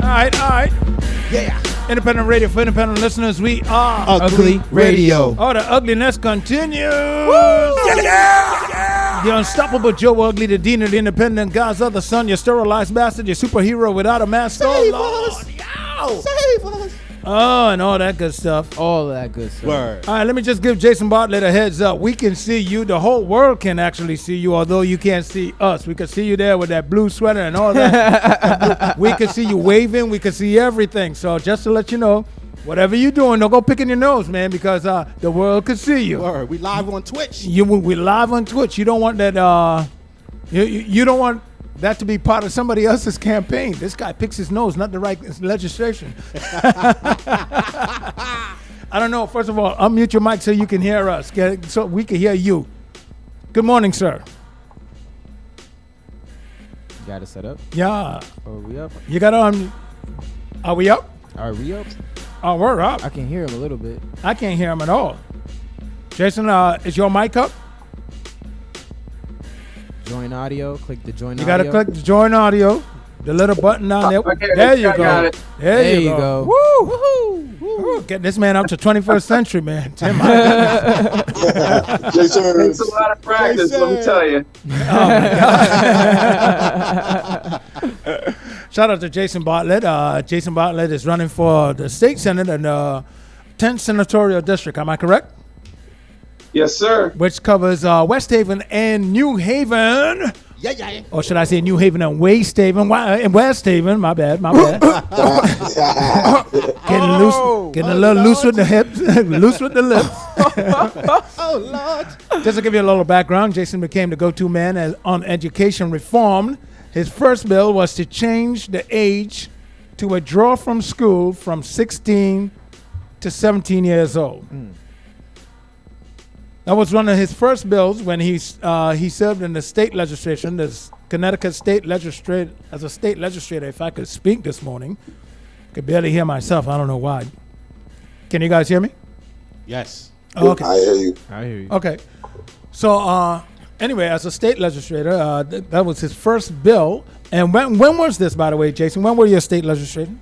All right. Yeah. Independent radio for independent listeners. We are Ugly Radio. Oh, the ugliness continues. Yeah. The unstoppable Joe Ugly, the dean of the independent, God's other son, your sterilized bastard, your superhero without a mask. Save oh, us. Lord. Save us. Oh, and all that good stuff. All that good stuff. Word. All right, let me just give Jason Bartlett a heads up. We can see you. The whole world can actually see you, although you can't see us. We can see you there with that blue sweater and all that. We can see you waving. We can see everything. So just to let you know, whatever you're doing, don't go picking your nose, man, because the world can see you. Word. We live on Twitch. We live on Twitch. You don't want that. You don't want that to be part of somebody else's campaign. This guy picks his nose, not the right legislation. I don't know. First of all, unmute your mic so you can hear us, so we can hear you. Good morning, sir. You got it set up? Yeah. Are we up? You got on. Are we up? Are we up? Oh, we're up. I can hear him a little bit. I can't hear him at all. Jason, is your mic up? Join audio. Click the join You audio. got to click the join audio. The little button down there. Okay, There you I go. got it. There you go. Woo! Woohoo! Woo. Get this man up to 21st century, man. Tim, Jason, it's a lot of practice, let me tell you. Shout out to Jason Bartlett. Jason Bartlett is running for the state senate in the 10th senatorial district. Am I correct? Yes, sir. Which covers West Haven and New Haven. Yeah. Or should I say New Haven and West Haven? West Haven. My bad. Getting a little loose with the hips, loose with the lips. Oh, Lord. Just to give you a little background, Jason became the go-to man on education reform. His first bill was to change the age to withdraw from school from 16 to 17 years old. That was one of his first bills when he served in the state legislation, the Connecticut state legislature, as a state legislator. If I could speak this morning, I could barely hear myself. I don't know why. Can you guys hear me? Yes. Okay. I hear you. I hear you. Okay. So anyway, as a state legislator, that was his first bill. And when was this, by the way, Jason? When were you a state legislator?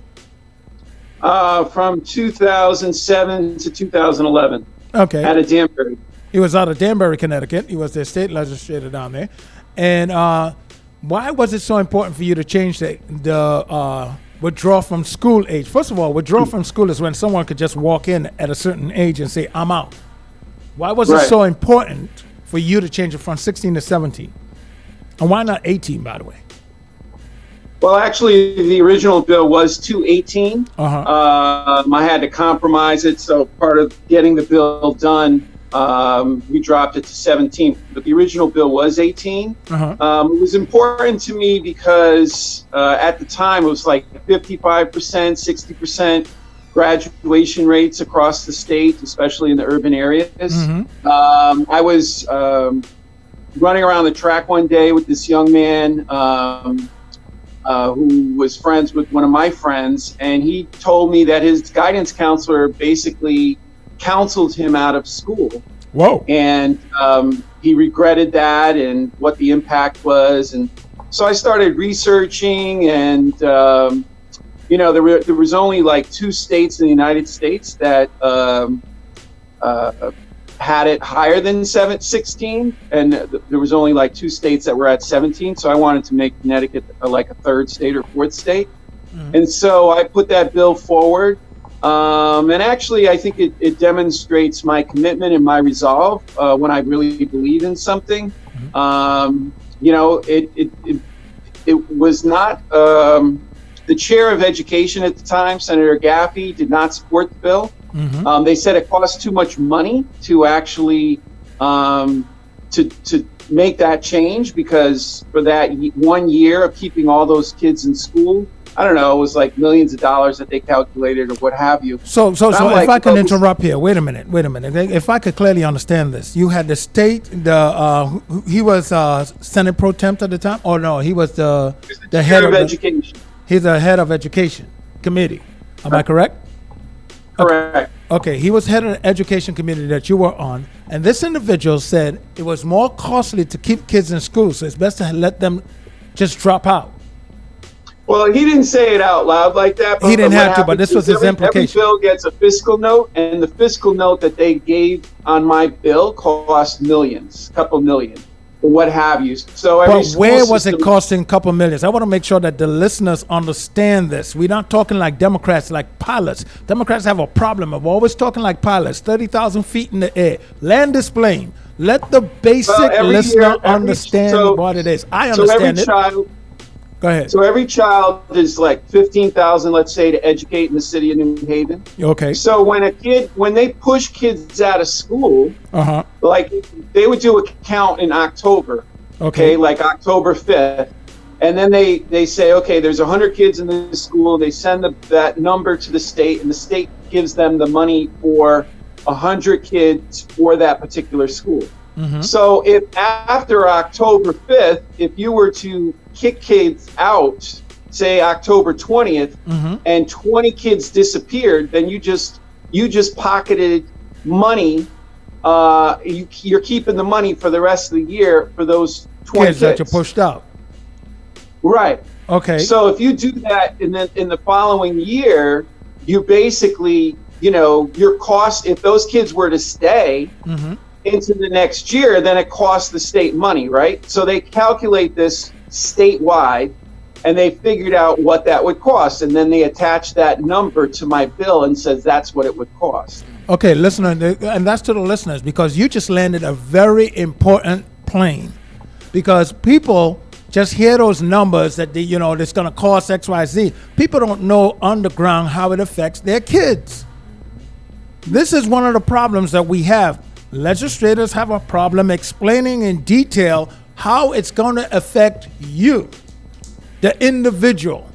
From 2007 to 2011. Okay. Out of Danbury. He was out of Danbury, Connecticut. He was the state legislator down there. And why was it so important for you to change the withdraw from school age? First of all, withdraw from school is when someone could just walk in at a certain age and say, I'm out. Why was it so important for you to change it from 16 to 17? And why not 18, by the way? Well, actually, the original bill was 218. Uh-huh. I had to compromise it, so part of getting the bill done, we dropped it to 17. But the original bill was 18. Uh-huh. It was important to me because at the time it was like 55%, 60% graduation rates across the state, especially in the urban areas. Mm-hmm. I was running around the track one day with this young man who was friends with one of my friends, and he told me that his guidance counselor basically counseled him out of school. Whoa. And he regretted that and what the impact was. And so I started researching, and there was only like 2 states in the United States that had it higher than 16, and there was only like 2 states that were at 17. So I wanted to make Connecticut like a 3rd state or 4th state. Mm-hmm. And so I put that bill forward. And actually, I think it demonstrates my commitment and my resolve when I really believe in something. Mm-hmm. It was not the chair of education at the time, Senator Gaffey, did not support the bill. Mm-hmm. They said it cost too much money to actually to make that change, because for that 1 year of keeping all those kids in school, I don't know, it was like millions of dollars that they calculated or what have you. So if I can interrupt here, wait a minute. If I could clearly understand this, you had the state, he was Senate Pro Temp at the time? Oh no, he was the head of education. He's the head of education committee. Am I correct? Correct. Okay, he was head of the education committee that you were on, and this individual said it was more costly to keep kids in school, so it's best to let them just drop out. Well, he didn't say it out loud like that. But He didn't what have to, but this happens was is his implication. Every bill gets a fiscal note, and the fiscal note that they gave on my bill cost millions, a couple million, or what have you. So every But school where was it system- costing a couple millions? I want to make sure that the listeners understand this. We're not talking like Democrats, like pilots. Democrats have a problem. We're always talking like pilots, 30,000 feet in the air. Land this plane. Let the basic every listener year, understand what it is. I So understand every it. child, Go ahead. so every child is like 15,000, let's say, to educate in the city of New Haven. Okay. So when they push kids out of school, Uh-huh. like they would do a count in October, Okay. like October 5th. And then they say, okay, there's 100 kids in this school. They send that number to the state, and the state gives them the money for 100 kids for that particular school. Mhm. So if after October 5th, if you were to kick kids out, say October 20th, Mhm. and 20 kids disappeared, then you just pocketed money. You're keeping the money for the rest of the year for those 20 Kids that you pushed out. Right. Okay. So if you do that in the following year, you basically, your cost, if those kids were to stay Mhm. into the next year, then it costs the state money, right? So they calculate this statewide, and they figured out what that would cost, and then they attach that number to my bill and says that's what it would cost. Okay, listener, and that's to the listeners, because you just landed a very important plane. Because people just hear those numbers that it's going to cost X, Y, Z. People don't know underground how it affects their kids. This is one of the problems that we have. Legislators have a problem explaining in detail how it's going to affect you, the individual.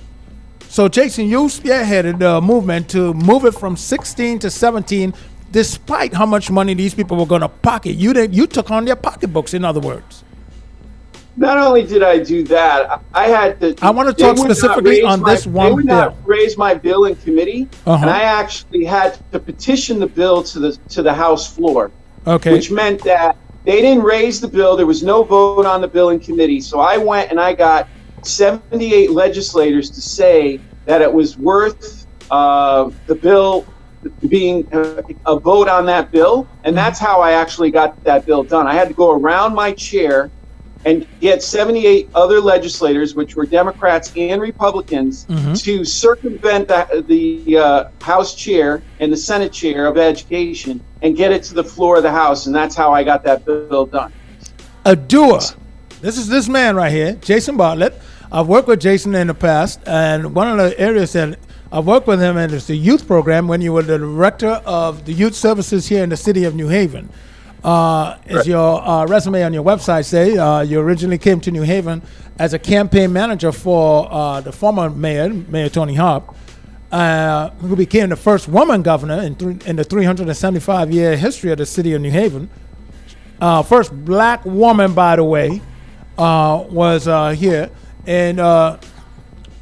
So, Jason, you spearheaded the movement to move it from 16 to 17, despite how much money these people were going to pocket. You took on their pocketbooks, in other words. Not only did I do that, I had to. I want to talk specifically on this They one would bill. not raise my bill in committee, Uh-huh. and I actually had to petition the bill to the House floor, Okay. which meant that they didn't raise the bill. There was no vote on the bill in committee. So I went and I got 78 legislators to say that it was worth the bill being a vote on that bill, and that's how I actually got that bill done. I had to go around my chair and get 78 other legislators, which were Democrats and Republicans, to circumvent the House chair and the Senate chair of education and get it to the floor of the House. And that's how I got that bill done. A doer. This is this man right here, Jason Bartlett. I've worked with Jason in the past, and one of the areas that I've worked with him in is the youth program when you were the director of the youth services here in the city of New Haven. As your resume on your website say, you originally came to New Haven as a campaign manager for the former Mayor Tony Harp, who became the first woman governor in the 375-year history of the city of New Haven. First black woman, by the way, was here. And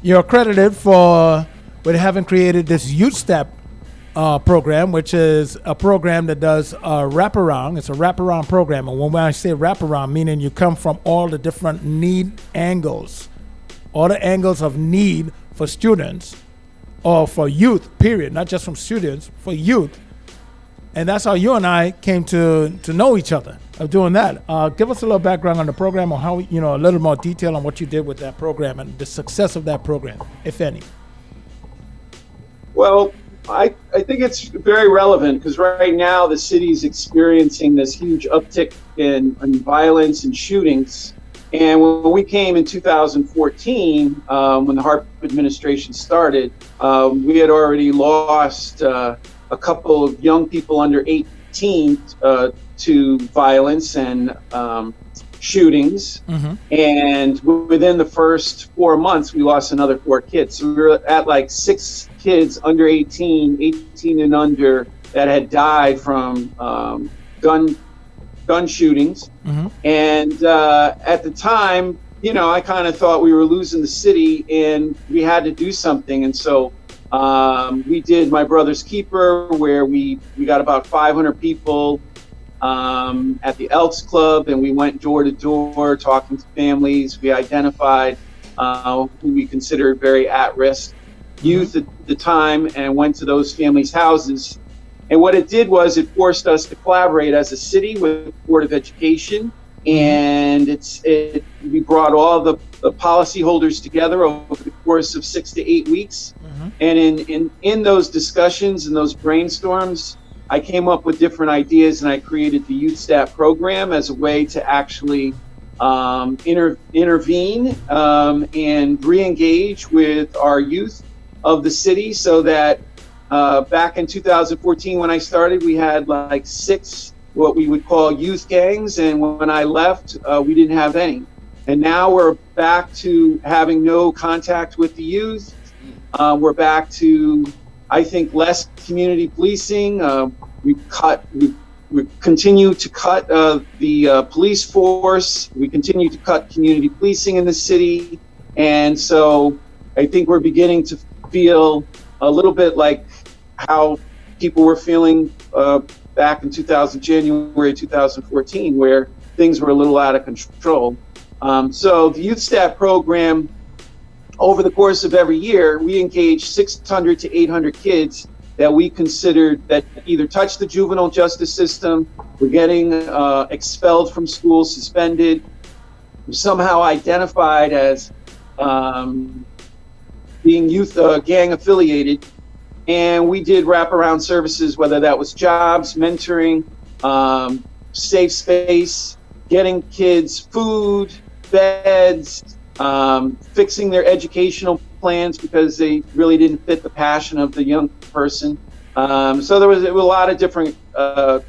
you're accredited with having created this Youth Step program, which is a program that does wraparound. It's a wraparound program. And when I say wraparound, meaning you come from all the different need angles, all the angles of need for students or for youth, period, not just from students, for youth. And that's how you and I came to know each other of doing that. Give us a little background on the program, or how, a little more detail on what you did with that program and the success of that program, if any. Well, I think it's very relevant because right now the city is experiencing this huge uptick in violence and shootings. And when we came in 2014, when the Harp administration started, we had already lost a couple of young people under 18 to violence and shootings. And within the first 4 months, we lost another 4 kids. So we were at like 6 kids under 18 and under that had died from gun shootings. And at the time, I kind of thought we were losing the city and we had to do something. And so we did My Brother's Keeper, where we got about 500 people at the Elks Club, and we went door to door talking to families. We identified who we considered very at-risk youth at the time, and went to those families' houses. And what it did was it forced us to collaborate as a city with the Board of Education, and we brought all the policyholders together over the course of 6 to 8 weeks. And in those discussions and those brainstorms, I came up with different ideas, and I created the Youth Stat program as a way to actually intervene and re-engage with our youth of the city, so that back in 2014 when I started, we had like 6 what we would call youth gangs, and when I left, we didn't have any. And now we're back to having no contact with the youth. We're back to, I think, less community policing. We continue to cut the police force. We continue to cut community policing in the city. And so I think we're beginning to feel a little bit like how people were feeling back in January 2014, where things were a little out of control. So the Youth Stat program, over the course of every year, we engage 600 to 800 kids that we considered that either touched the juvenile justice system, were getting expelled from school, suspended, somehow identified as being youth gang affiliated. And we did wraparound services, whether that was jobs, mentoring, safe space, getting kids food, beds, fixing their educational plans because they really didn't fit the passion of the young person. So there was a lot of different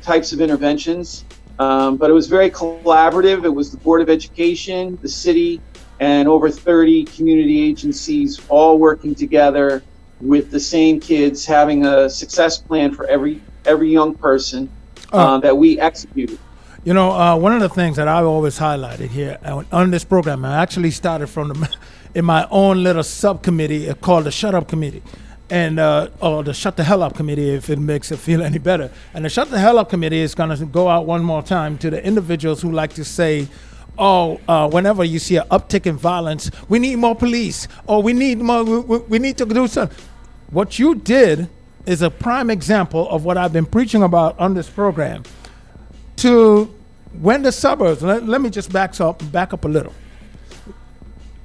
types of interventions, but it was very collaborative. It was the Board of Education, the city, and over 30 community agencies all working together with the same kids, having a success plan for every young person that we executed. You know, one of the things that I always highlighted here on this program, I actually started in my own little subcommittee called the Shut Up Committee, and or the Shut the Hell Up Committee, if it makes it feel any better. And the Shut the Hell Up Committee is going to go out one more time to the individuals who like to say, whenever you see an uptick in violence, we need more police, or we need more, we need to do something. What you did is a prime example of what I've been preaching about on this program. To when the suburbs, let me just back up a little.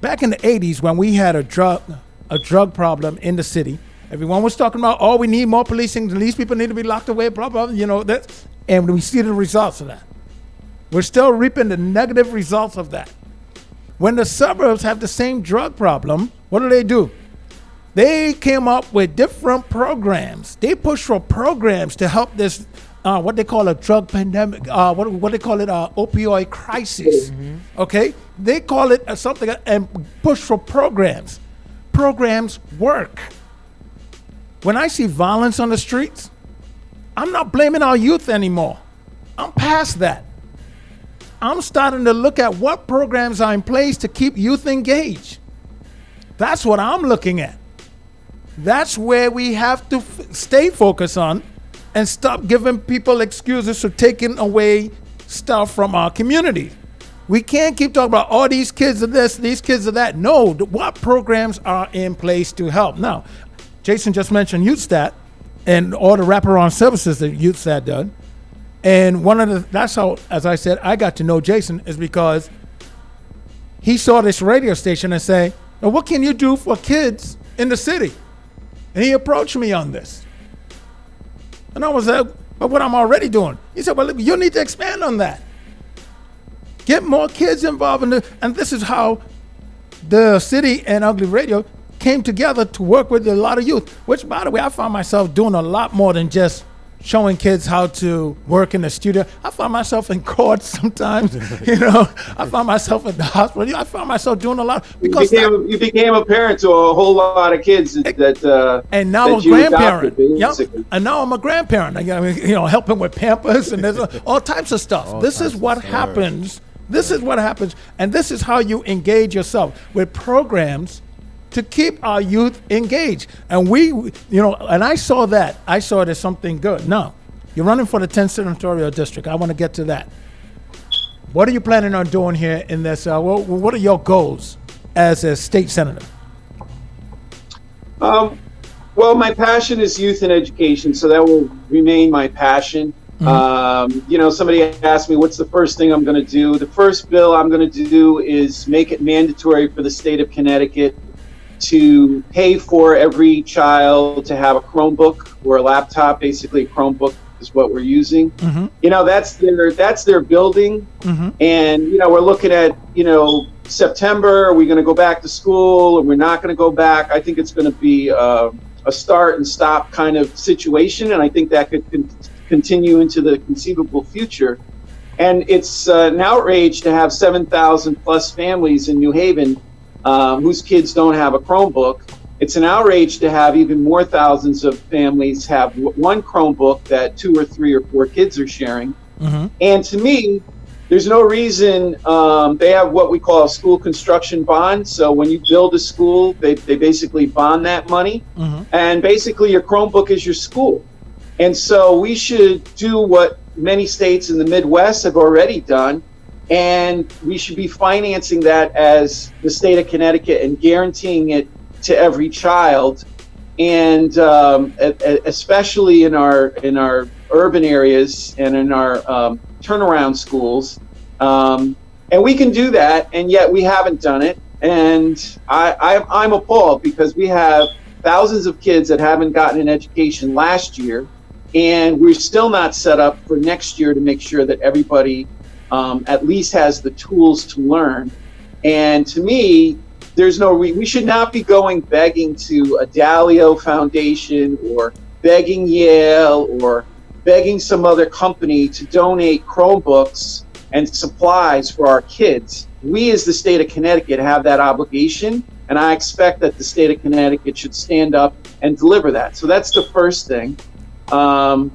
Back in the 80s, when we had a drug problem in the city, everyone was talking about, we need more policing, these people need to be locked away, blah, blah, that. And we see the results of that. We're still reaping the negative results of that. When the suburbs have the same drug problem, what do? They came up with different programs. They pushed for programs to help this, what they call a drug pandemic, what they call it, opioid crisis. Mm-hmm. Okay? They call it something and push for programs. Programs work. When I see violence on the streets, I'm not blaming our youth anymore. I'm past that. I'm starting to look at what programs are in place to keep youth engaged. That's what I'm looking at. That's where we have to stay focused on and stop giving people excuses for taking away stuff from our community. We can't keep talking about, these kids are this, these kids are that. No, what programs are in place to help? Now, Jason just mentioned Youth Stat and all the wraparound services that Youth Stat does. And that's how, as I said, I got to know Jason, is because he saw this radio station and say, well, what can you do for kids in the city? And he approached me on this. And I was like, but what I'm already doing. He said, well, look, you need to expand on that. Get more kids involved and this is how the city and Ugly Radio came together to work with a lot of youth, which, by the way, I found myself doing a lot more than just showing kids how to work in the studio. I found myself in court sometimes, I found myself at the hospital. I found myself doing a lot. Because you became a parent to a whole lot of kids and now I'm a grandparent. And now I'm a grandparent. Helping with Pampers and there's all types of stuff. This is what happens. This is what happens. And this is how you engage yourself with programs to keep our youth engaged. And and I saw that. I saw it as something good. Now, you're running for the 10th Senatorial District. I want to get to that. What are you planning on doing here in this? What are your goals as a state senator? Well, my passion is youth and education, so that will remain my passion. Somebody asked me, what's the first thing I'm going to do? The first bill I'm going to do is make it mandatory for the state of Connecticut to pay for every child to have a Chromebook or a laptop. Basically, a Chromebook is what we're using. That's their building. And, we're looking at, September, are we going to go back to school, and we're not going to go back? I think it's going to be a start and stop kind of situation, and I think that could continue into the conceivable future. And it's an outrage to have 7,000 plus families in New Haven whose kids don't have a Chromebook. It's an outrage to have even more thousands of families have one Chromebook that 2 or 3 or 4 kids are sharing. And to me, there's no reason. They have what we call a school construction bond. So when you build a school, they basically bond that money. And basically your Chromebook is your school. And so we should do what many states in the Midwest have already done. And we should be financing that as the state of Connecticut and guaranteeing it to every child. And especially in our urban areas and in our turnaround schools. And we can do that, and yet we haven't done it. And I'm appalled because we have thousands of kids that haven't gotten an education last year, and we're still not set up for next year to make sure that everybody at least has the tools to learn. And to me, we should not be going begging to a Dalio Foundation or begging Yale or begging some other company to donate Chromebooks and supplies for our kids. We as the state of Connecticut have that obligation, and I expect that the state of Connecticut should stand up and deliver that. So that's the first thing. And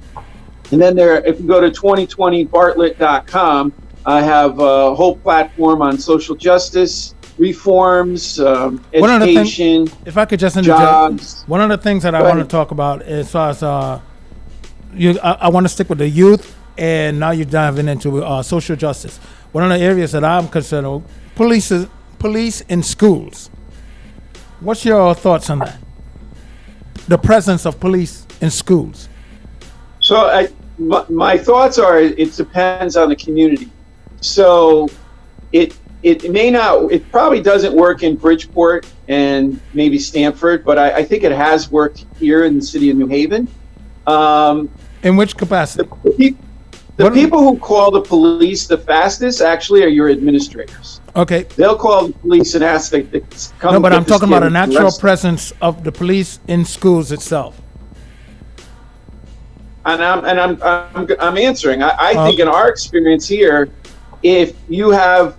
then if you go to 2020bartlett.com, I have a whole platform on social justice, reforms, education, if I could just interject, jobs. One of the things that I want to talk about as far as I want to stick with the youth, and now you're diving into social justice. One of the areas that I'm concerned with, police in schools. What's your thoughts on that? The presence of police in schools. So my thoughts are, it depends on the community. So it probably doesn't work in Bridgeport and maybe Stamford, but I think it has worked here in the city of New Haven. In which capacity? The people who call the police the fastest actually are your administrators. Okay. They'll call the police and ask them to come. No, but I'm talking about an actual presence of the police in schools itself. And I'm answering. I think in our experience here, if you have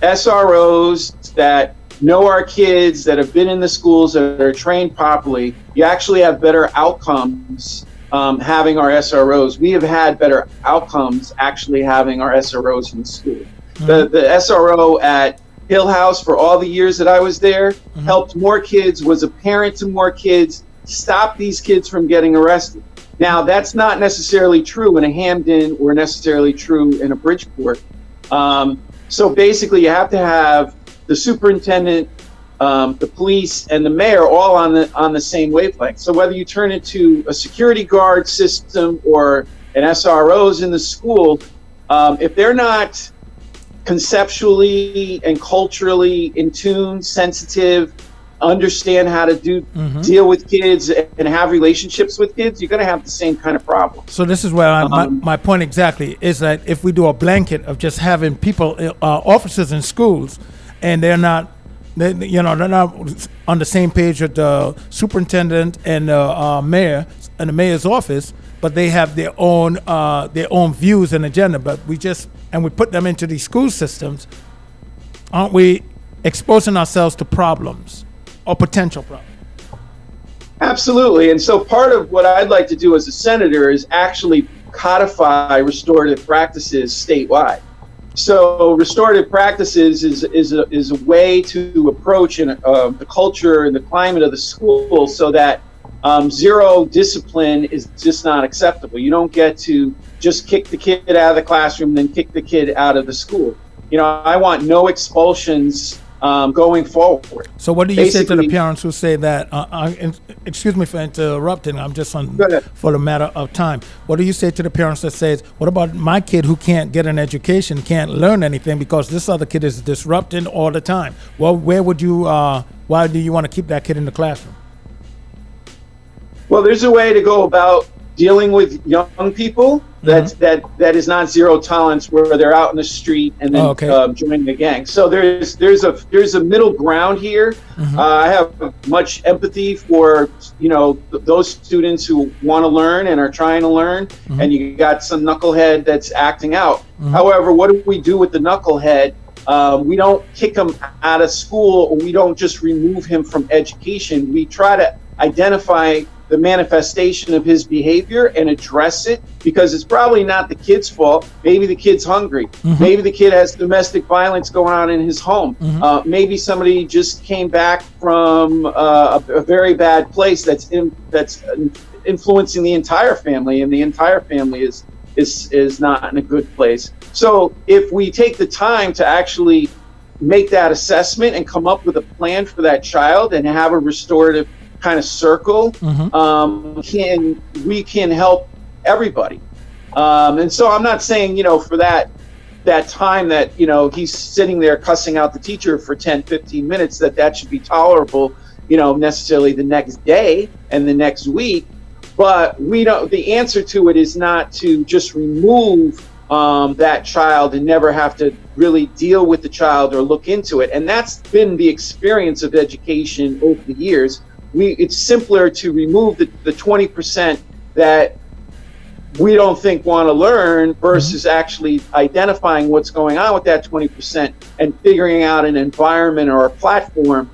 SROs that know our kids, that have been in the schools, that are trained properly, you actually have better outcomes having our SROs. We have had better outcomes actually having our SROs in school. The SRO at Hill House for all the years that I was there helped more kids, was a parent to more kids, stopped these kids from getting arrested. Now, that's not necessarily true in a Hamden or necessarily true in a Bridgeport. So basically, you have to have the superintendent, the police, and the mayor all on the same wavelength. So whether you turn it to a security guard system or an SROs in the school, if they're not conceptually and culturally in tune, sensitive, understand how to deal with kids and have relationships with kids, you're going to have the same kind of problem. So this is where my point exactly is that if we do a blanket of just having people, officers in schools, and they're not on the same page with the superintendent and the mayor and the mayor's office, but they have their own views and agenda. But we put them into these school systems. Aren't we exposing ourselves to problems or potential problems? Absolutely. And so part of what I'd like to do as a senator is actually codify restorative practices statewide. So restorative practices is a way to approach the culture and the climate of the school so that zero discipline is just not acceptable. You don't get to just kick the kid out of the classroom, then kick the kid out of the school. I want no expulsions going forward. So what do you say to the Basically- parents who say that, excuse me for interrupting, I'm just on Go ahead. for the matter of time. What do you say to the parents that says, what about my kid who can't get an education, can't learn anything because this other kid is disrupting all the time? Well, where would you, why do you want to keep that kid in the classroom? Well, there's a way to go about dealing with young people that is not zero tolerance, where they're out in the street and then joining the gang. So there's a middle ground here. I have much empathy for those students who want to learn and are trying to learn, and you got some knucklehead that's acting out. However, what do we do with the knucklehead? We don't kick him out of school, or we don't just remove him from education. We try to identify the manifestation of his behavior and address it, because it's probably not the kid's fault. Maybe the kid's hungry. Maybe the kid has domestic violence going on in his home. Maybe somebody just came back from a very bad place that's influencing the entire family, and the entire family is not in a good place. So if we take the time to actually make that assessment and come up with a plan for that child and have a restorative kind of circle, we can help everybody. And so I'm not saying, for that time that, he's sitting there cussing out the teacher for 10, 15 minutes, that should be tolerable, necessarily the next day and the next week. But the answer to it is not to just remove that child and never have to really deal with the child or look into it. And that's been the experience of education over the years. It's simpler to remove the 20% that we don't think want to learn versus actually identifying what's going on with that 20% and figuring out an environment or a platform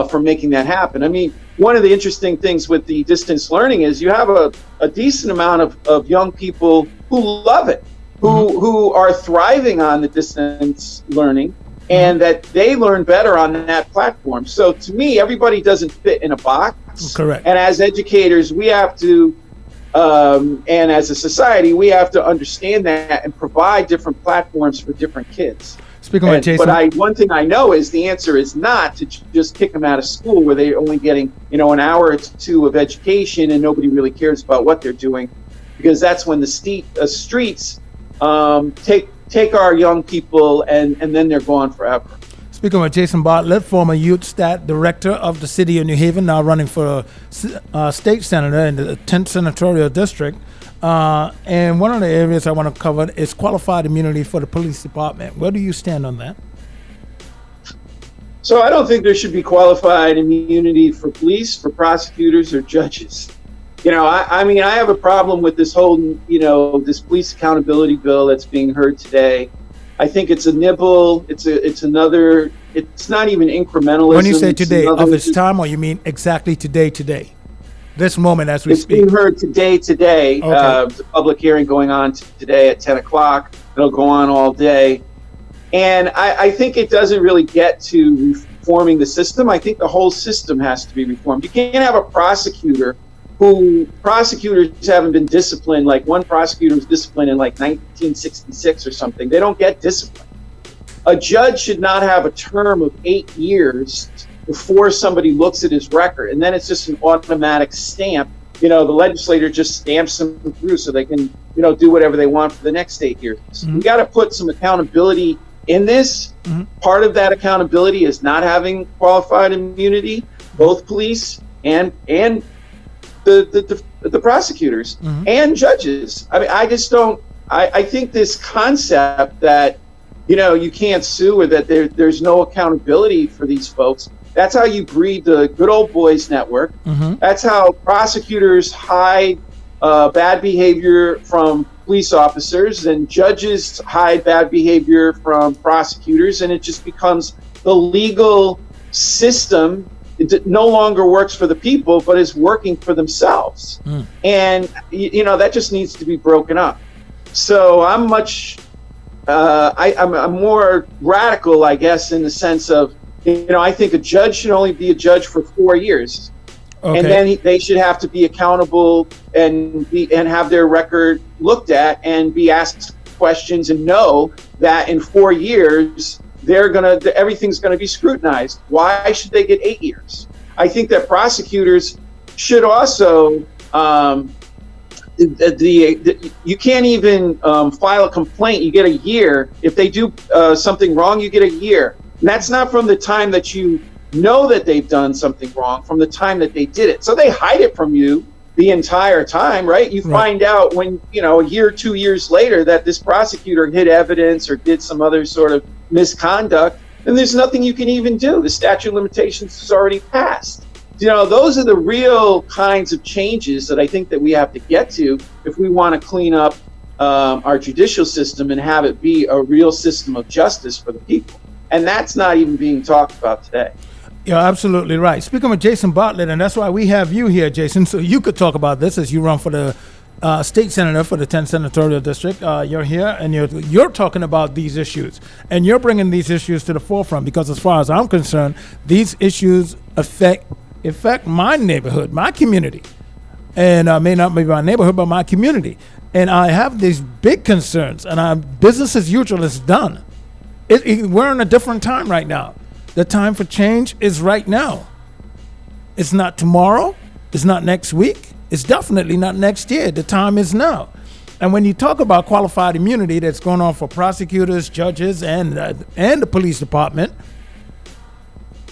for making that happen. I mean, one of the interesting things with the distance learning is you have a decent amount of young people who love it, who are thriving on the distance learning, and that they learn better on that platform. So to me, everybody doesn't fit in a box. Correct. And as educators, we have to, and as a society, we have to understand that and provide different platforms for different kids. Speaking with Jason. But one thing I know is the answer is not to just kick them out of school where they're only getting, an hour or two of education and nobody really cares about what they're doing, because that's when the streets take our young people and then they're gone forever. Speaking with Jason Bartlett, former Youth Stat Director of the City of New Haven, now running for state senator in the 10th Senatorial District. And one of the areas I want to cover is qualified immunity for the police department. Where do you stand on that? So I don't think there should be qualified immunity for police, for prosecutors, or judges. I mean, I have a problem with this whole, this police accountability bill that's being heard today. I think it's a nibble. It's another. It's not even incrementalism. When you say today, of its time, or you mean exactly today? This moment as we speak? It's being heard today. Okay. The public hearing going on today at 10 o'clock. It'll go on all day. And I think it doesn't really get to reforming the system. I think the whole system has to be reformed. You can't have a prosecutor prosecutors haven't been disciplined. Like one prosecutor was disciplined in like 1966 or something. They don't get disciplined. A judge should not have a term of 8 years before somebody looks at his record. And then it's just an automatic stamp. The legislator just stamps them through so they can, do whatever they want for the next 8 years. We got to put some accountability in this. Part of that accountability is not having qualified immunity, both police and the prosecutors and judges. I mean, I just don't. I think this concept that you can't sue, or that there's no accountability for these folks. That's how you breed the good old boys network. That's how prosecutors hide bad behavior from police officers, and judges hide bad behavior from prosecutors, and it just becomes the legal system. It no longer works for the people, but is working for themselves. And, that just needs to be broken up. So I'm I'm more radical, I guess, in the sense of, I think a judge should only be a judge for 4 years. Okay. And then they should have to be accountable and have their record looked at and be asked questions and know that in 4 years, everything's gonna be scrutinized. Why should they get 8 years? I think that prosecutors should also. You can't even file a complaint. You get a year. If they do something wrong, you get a year. And that's not from the time that you know that they've done something wrong, from the time that they did it. So they hide it from you the entire time, right? You find out when, a year, 2 years later that this prosecutor hid evidence or did some other sort of misconduct, and there's nothing you can even do. The statute of limitations has already passed. Those are the real kinds of changes that I think that we have to get to if we want to clean up our judicial system and have it be a real system of justice for the people. And that's not even being talked about today. You're absolutely right. Speaking of Jason Bartlett, and that's why we have you here, Jason, so you could talk about this as you run for the state senator for the 10th senatorial district. You're here and you're talking about these issues, and you're bringing these issues to the forefront because, as far as I'm concerned, these issues affect my neighborhood, my community, and may not be my neighborhood, but my community. And I have these big concerns, and business as usual is done. We're in a different time right now. The time for change is right now. It's not tomorrow. It's not next week. It's definitely not next year. The time is now. And when you talk about qualified immunity that's going on for prosecutors, judges, and the police department,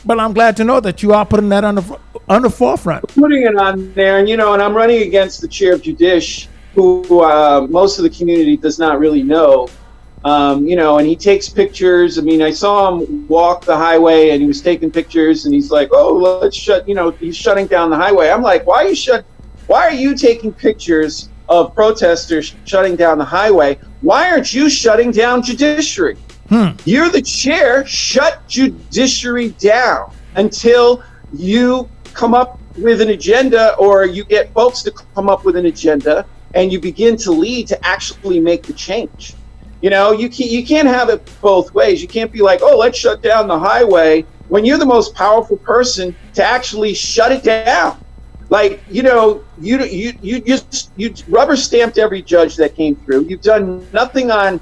but I'm glad to know that you are putting that on the forefront. Putting it on there, and I'm running against the chair of Judish, who most of the community does not really know. And he takes pictures. I mean, I saw him walk the highway, and he was taking pictures, and he's like, "Oh, let's shut." He's shutting down the highway. I'm like, "Why are you taking pictures of protesters shutting down the highway? Why aren't you shutting down judiciary? You're the chair. Shut judiciary down until you come up with an agenda, or you get folks to come up with an agenda, and you begin to lead to actually make the change." You can't have it both ways. You can't be like, "Oh, let's shut down the highway," when you're the most powerful person to actually shut it down. Like, you rubber stamped every judge that came through. You've done nothing on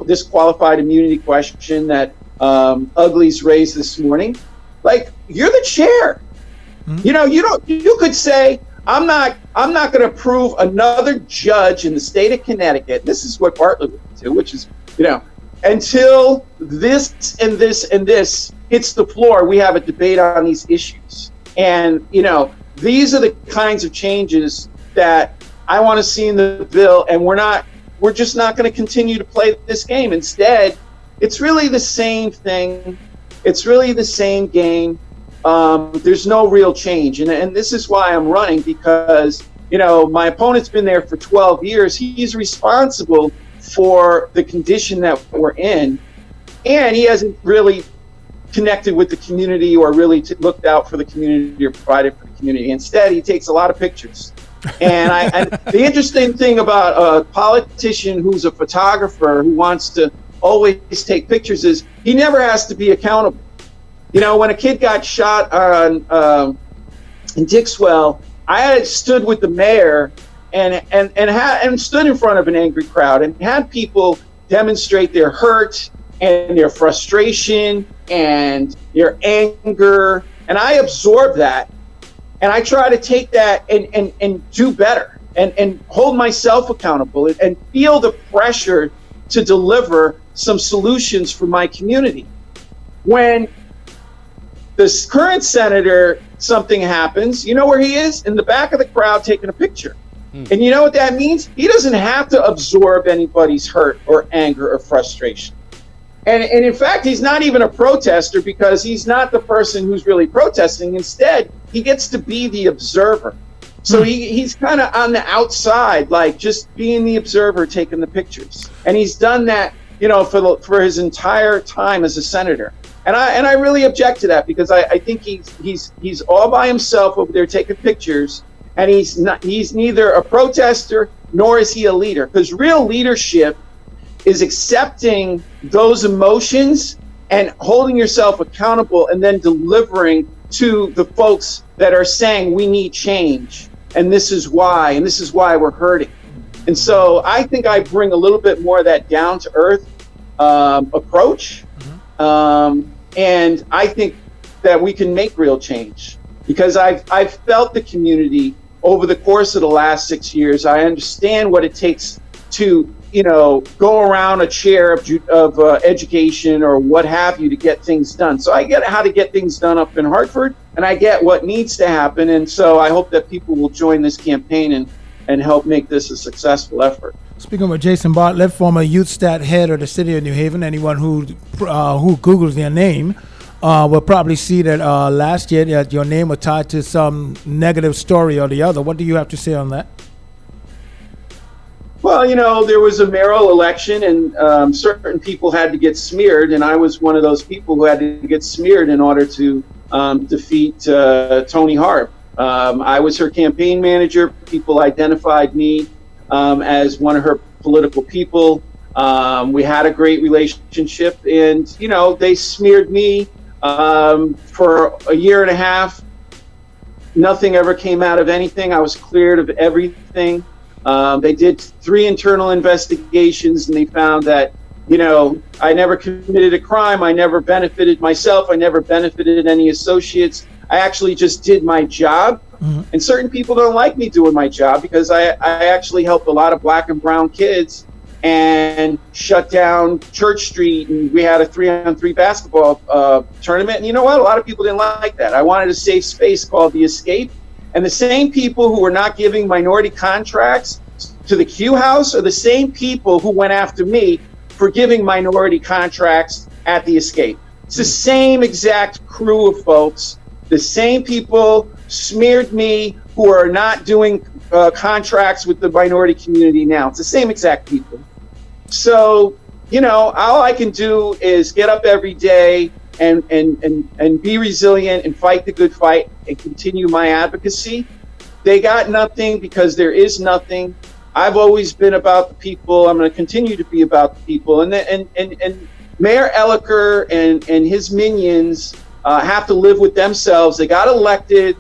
this qualified immunity question that Ugly's raised this morning. Like, you're the chair. You could say, I'm not going to approve another judge in the state of Connecticut. This is what Bartlett would do, which is, until this and this and this hits the floor, we have a debate on these issues. And, these are the kinds of changes that I want to see in the bill. And we're just not going to continue to play this game. Instead, it's really the same thing. It's really the same game. There's no real change. And this is why I'm running, because, my opponent's been there for 12 years. He's responsible for the condition that we're in. And he hasn't really connected with the community or really looked out for the community or provided for the community. Instead, he takes a lot of pictures. And the interesting thing about a politician who's a photographer who wants to always take pictures is he never has to be accountable. When a kid got shot in Dixwell, I had stood with the mayor and stood in front of an angry crowd and had people demonstrate their hurt and their frustration and their anger. And I absorb that, and I try to take that and do better and hold myself accountable and feel the pressure to deliver some solutions for my community. When this current senator, something happens, you know where he is? In the back of the crowd taking a picture. And you know what that means? He doesn't have to absorb anybody's hurt or anger or frustration. And in fact, he's not even a protester, because he's not the person who's really protesting. Instead, he gets to be the observer. So he's kind of on the outside, like just being the observer, taking the pictures. And he's done that, for his entire time as a senator. And I really object to that, because I think he's all by himself over there taking pictures, and he's neither a protester nor is he a leader. Because real leadership is accepting those emotions and holding yourself accountable, and then delivering to the folks that are saying we need change, and this is why we're hurting. And so I think I bring a little bit more of that down to earth approach. And I think that we can make real change because I've felt the community over the course of the last 6 years. I understand what it takes to, go around a chair of education or what have you to get things done. So I get how to get things done up in Hartford, and I get what needs to happen. And so I hope that people will join this campaign and help make this a successful effort. Speaking with Jason Bartlett, former youth stat head of the city of New Haven, anyone who Googles their name will probably see that last year that your name was tied to some negative story or the other. What do you have to say on that? Well, there was a mayoral election and certain people had to get smeared, and I was one of those people who had to get smeared in order to defeat Toni Harb. I was her campaign manager. People identified me as one of her political people. We had a great relationship, and, they smeared me for a year and a half. Nothing ever came out of anything. I was cleared of everything. They did 3 internal investigations, and they found that, I never committed a crime. I never benefited myself. I never benefited any associates. I actually just did my job. Mm-hmm. And certain people don't like me doing my job because I actually helped a lot of black and brown kids and shut down Church Street. And we had a 3-on-3 basketball tournament. And you know what? A lot of people didn't like that. I wanted a safe space called The Escape. And the same people who were not giving minority contracts to the Q House are the same people who went after me for giving minority contracts at The Escape. It's the same exact crew of folks. The same people smeared me who are not doing contracts with the minority community now. It's the same exact people. So, all I can do is get up every day and be resilient and fight the good fight and continue my advocacy. They got nothing because there is nothing. I've always been about the people. I'm going to continue to be about the people. And Mayor Elliker and his minions have to live with themselves. They got elected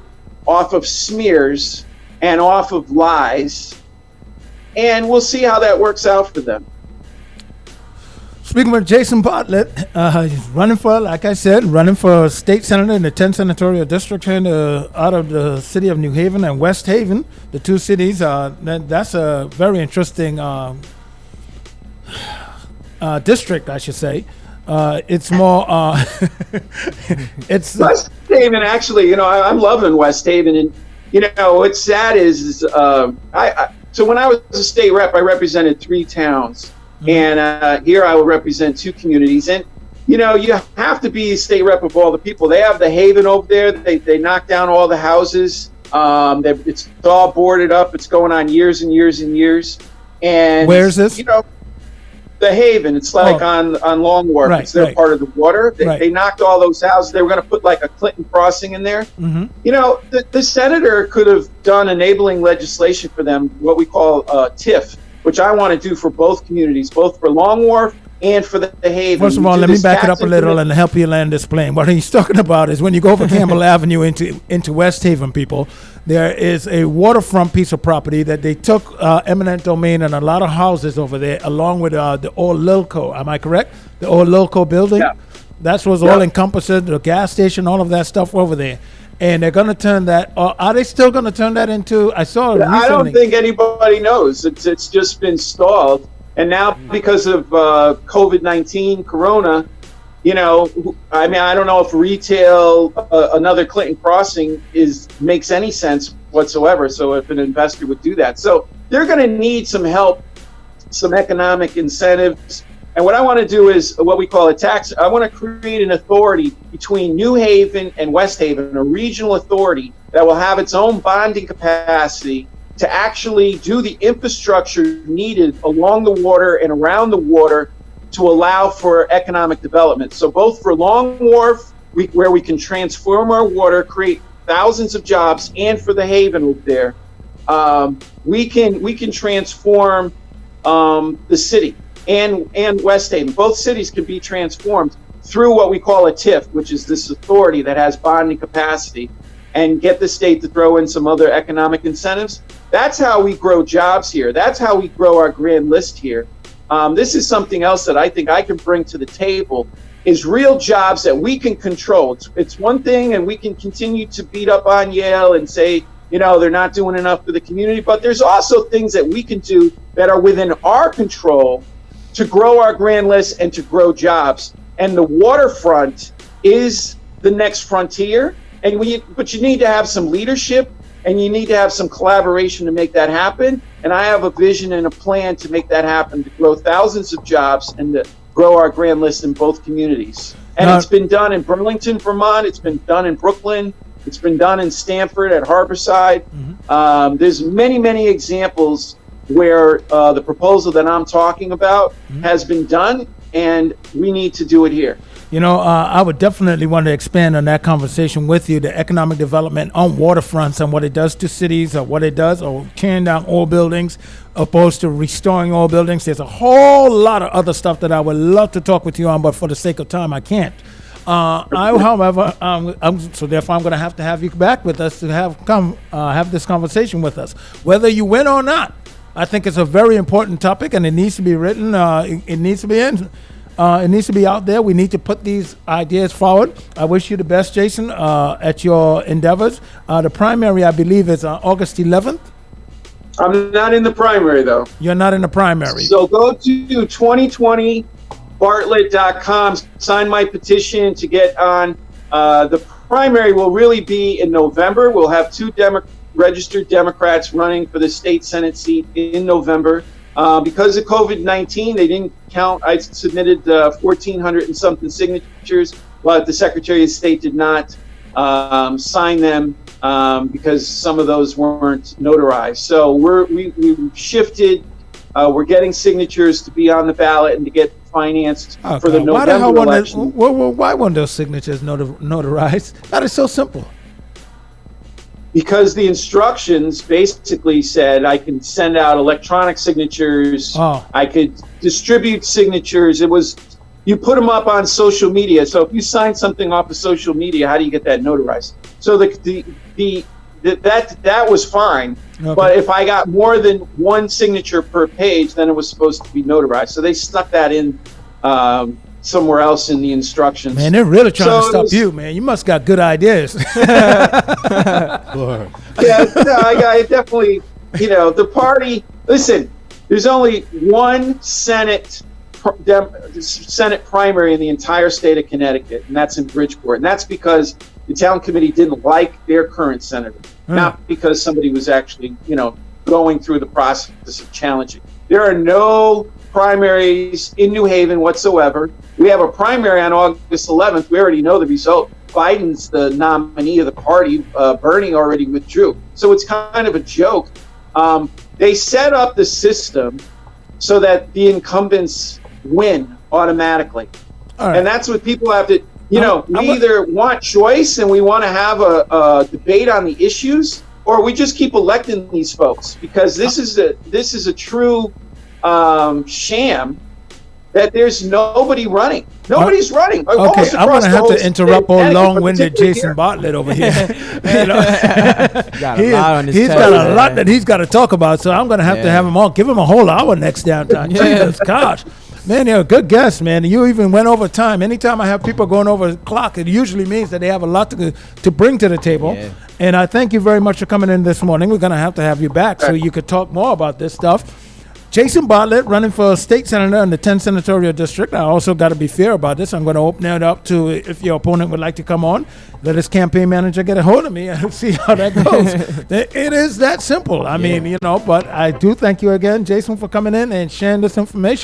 off of smears and off of lies. And we'll see how that works out for them. Speaking with Jason Bartlett, he's running for state senator in the 10th senatorial district here out of the city of New Haven and West Haven, the 2 cities. That's a very interesting district, I should say. It's more, it's West Haven. Actually, I'm loving West Haven, and what's sad is so when I was a state rep, I represented 3 towns. And here I will represent 2 communities. And, you have to be a state rep of all the people. They have the Haven over there. They knocked down all the houses. It's all boarded up. It's going on years and years and years. And where is this? The Haven. It's like on Long Wharf. Right, it's their part of the water. They knocked all those houses. They were going to put like a Clinton crossing in there. Mm-hmm. The senator could have done enabling legislation for them, what we call TIF, which I want to do for both communities, both for Long Wharf and for the Haven. First of all, let me back it up a little and help you land this plane. What he's talking about is when you go over Campbell Avenue into West Haven, people, there is a waterfront piece of property that they took eminent domain and a lot of houses over there, along with the old Lilco. Am I correct? The old Lilco building? Yeah. That was all encompassing, the gas station, all of that stuff over there. And they're going to turn that, or are they still going to turn that into, I saw it recently. I don't think anybody knows. It's just been stalled. And now because of COVID-19, Corona, I don't know if retail, another Clinton crossing makes any sense whatsoever. So if an investor would do that. So they're going to need some help, some economic incentives. And what I want to do is what we call a tax. I want to create an authority between New Haven and West Haven, a regional authority that will have its own bonding capacity to actually do the infrastructure needed along the water and around the water to allow for economic development. So both for Long Wharf, where we can transform our water, create thousands of jobs, and for the Haven over there, we can transform the city. And West Haven. Both cities can be transformed through what we call a TIF, which is this authority that has bonding capacity, and get the state to throw in some other economic incentives. That's how we grow jobs here. That's how we grow our grand list here. This is something else that I think I can bring to the table is real jobs that we can control. It's one thing, and we can continue to beat up on Yale and say, they're not doing enough for the community, but there's also things that we can do that are within our control to grow our grand list and to grow jobs. And the waterfront is the next frontier. But you need to have some leadership, and you need to have some collaboration to make that happen. And I have a vision and a plan to make that happen, to grow thousands of jobs and to grow our grand list in both communities. And it's been done in Burlington, Vermont. It's been done in Brooklyn. It's been done in Stamford at Harborside. Mm-hmm. There's many, many examples where the proposal that I'm talking about has been done, and we need to do it here. I would definitely want to expand on that conversation with you, the economic development on waterfronts and what it does to cities, or what it does, or tearing down old buildings opposed to restoring old buildings. There's a whole lot of other stuff that I would love to talk with you on, but for the sake of time, I can't. However, so therefore I'm going to have you back with us to have this conversation with us, whether you win or not. I think it's a very important topic, and it needs to be written. It needs to be in. It needs to be out there. We need to put these ideas forward. I wish you the best, Jason, at your endeavors. The primary, I believe, is August 11th. I'm not in the primary, though. You're not in the primary. So go to 2020bartlett.com, sign my petition to get on. The primary will really be in November. We'll have two registered Democrats running for the state Senate seat in November. Because of COVID-19, they didn't count. I submitted 1,400 and something signatures, but the Secretary of State did not sign them because some of those weren't notarized. So we shifted. We're getting signatures to be on the ballot and to get financed for the November election. Why weren't those signatures notarized? That is so simple. Because the instructions basically said I can send out electronic signatures. I could distribute signatures. You put them up on social media. So if you sign something off of social media, how do you get that notarized? So that was fine. Okay. But if I got more than one signature per page, then it was supposed to be notarized. So they stuck that in somewhere else in the instructions. Man, they're really trying to stop you, man. You must got good ideas. I definitely, the party, listen, there's only one Senate primary in the entire state of Connecticut, and that's in Bridgeport. And that's because the town committee didn't like their current senator, not because somebody was actually, going through the process of challenging. There are no primaries in New Haven whatsoever. We have a primary on August 11th. We already know the result. Biden's the nominee of the party. Bernie already withdrew. So it's kind of a joke. They set up the system so that the incumbents win automatically. Right. And that's what people have to, we either want choice and we want to have a debate on the issues, or we just keep electing these folks, because this is a true sham that there's nobody running. Nobody's running. Okay, I'm going to have to interrupt old long-winded Jason Bartlett over here. He's got a lot that he's got to talk about, so I'm going to have him on. Give him a whole hour next downtown. Jesus, gosh. Man, you're a good guest, man. You even went over time. Anytime I have people going over the clock, it usually means that they have a lot to bring to the table. Yeah. And I thank you very much for coming in this morning. We're going to have you back so you could talk more about this stuff. Jason Bartlett, running for state senator in the 10th senatorial district. I also got to be fair about this. I'm going to open it up to, if your opponent would like to come on, let his campaign manager get a hold of me and see how that goes. It is that simple. I mean, but I do thank you again, Jason, for coming in and sharing this information.